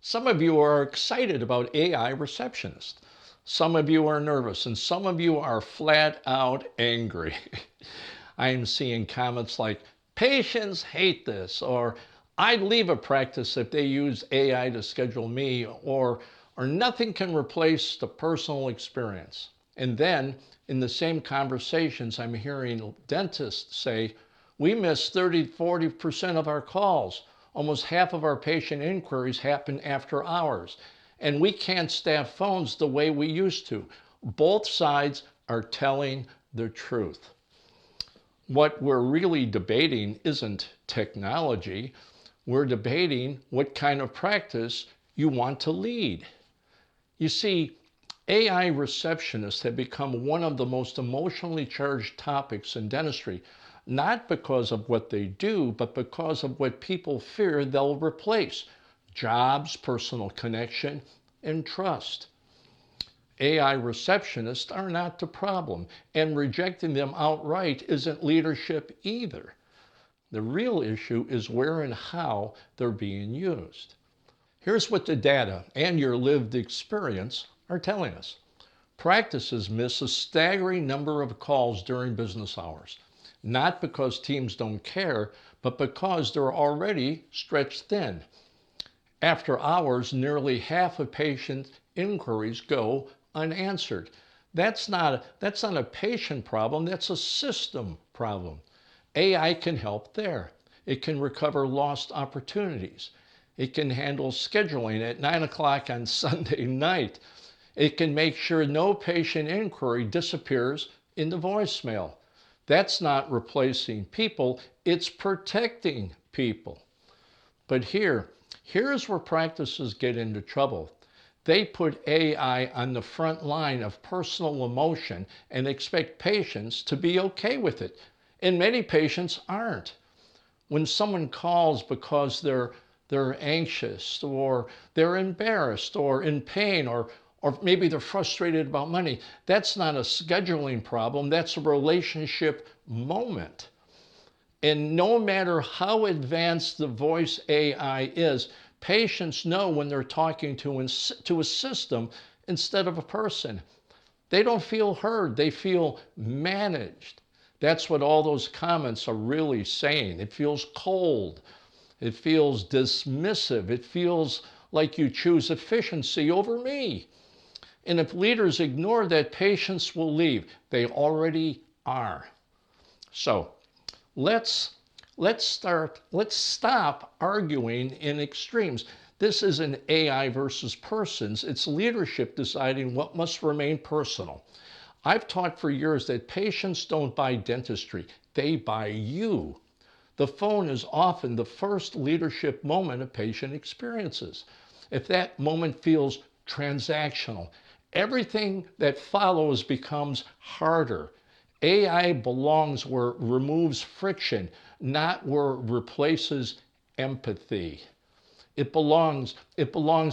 Some of you are excited about AI Receptionist. Some of you are nervous, and some of you are flat out angry. I am seeing comments like, patients hate this, or I'd leave a practice if they use AI to schedule me, or nothing can replace the personal experience. And then in the same conversations, I'm hearing dentists say, we miss 30–40% of our calls. Almost half of our patient inquiries happen after hours, and we can't staff phones the way we used to. Both sides are telling the truth. What we're really debating isn't technology. We're debating what kind of practice you want to lead. You see, AI receptionists have become one of the most emotionally charged topics in dentistry, not because of what they do, but because of what people fear they'll replace: jobs, personal connection, and trust. AI receptionists are not the problem, and rejecting them outright isn't leadership either. The real issue is where and how they're being used. Here's what the data and your lived experience are telling us. Practices miss a staggering number of calls during business hours, not because teams don't care, but because they're already stretched thin. After hours, nearly half of patient inquiries go unanswered. That's not a patient problem, that's a system problem. AI can help there. It can recover lost opportunities. It can handle scheduling at 9 o'clock on Sunday night. It can make sure no patient inquiry disappears in the voicemail. That's not replacing people, it's protecting people. But here's where practices get into trouble. They put AI on the front line of personal emotion and expect patients to be okay with it. And many patients aren't. When someone calls because they're anxious, or they're embarrassed, or in pain, or maybe they're frustrated about money, that's not a scheduling problem, that's a relationship moment. And no matter how advanced the voice AI is, patients know when they're talking to a system instead of a person. They don't feel heard, they feel managed. That's what all those comments are really saying. It feels cold. It feels dismissive. It feels like you choose efficiency over me. And if leaders ignore that, patients will leave. They already are. So let's stop arguing in extremes. This isn't AI versus persons. It's leadership deciding what must remain personal. I've taught for years that patients don't buy dentistry. They buy you. The phone is often the first leadership moment a patient experiences. If that moment feels transactional, everything that follows becomes harder. AI belongs where it removes friction, not where it replaces empathy. It belongs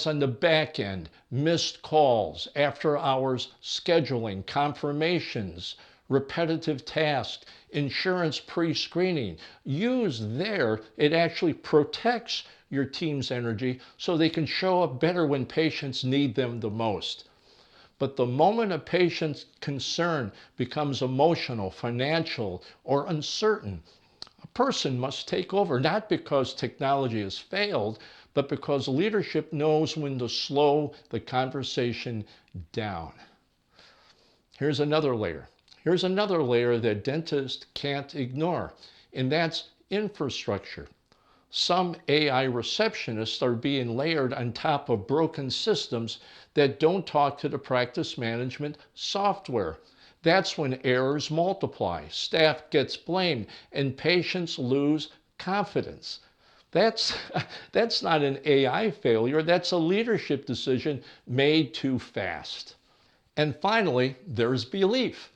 on the back end: missed calls, after hours scheduling, confirmations, repetitive tasks, insurance pre-screening. Used there, it actually protects your team's energy so they can show up better when patients need them the most. But the moment a patient's concern becomes emotional, financial, or uncertain, a person must take over, not because technology has failed, but because leadership knows when to slow the conversation down. Here's another layer. Here's another layer that dentists can't ignore, and that's infrastructure. Some AI receptionists are being layered on top of broken systems that don't talk to the practice management software. That's when errors multiply, staff gets blamed, and patients lose confidence. That's not an AI failure, that's a leadership decision made too fast. And finally, there's belief.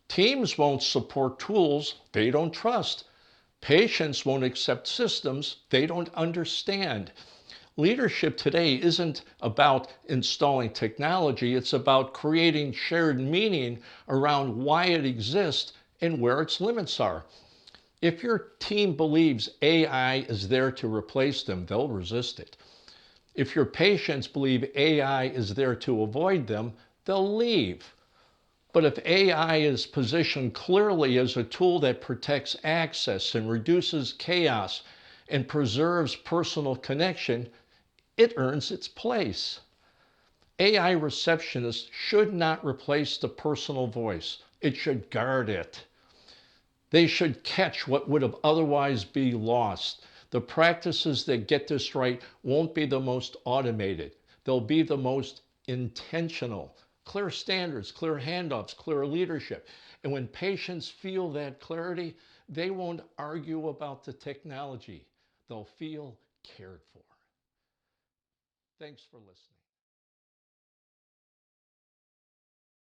Teams won't support tools they don't trust. Patients won't accept systems they don't understand. Leadership today isn't about installing technology, it's about creating shared meaning around why it exists and where its limits are. If your team believes AI is there to replace them, they'll resist it. If your patients believe AI is there to avoid them, they'll leave. But if AI is positioned clearly as a tool that protects access and reduces chaos and preserves personal connection, it earns its place. AI receptionists should not replace the personal voice. It should guard it. They should catch what would have otherwise be lost. The practices that get this right won't be the most automated. They'll be the most intentional. Clear standards, clear handoffs, clear leadership. And when patients feel that clarity, they won't argue about the technology. They'll feel cared for. Thanks for listening.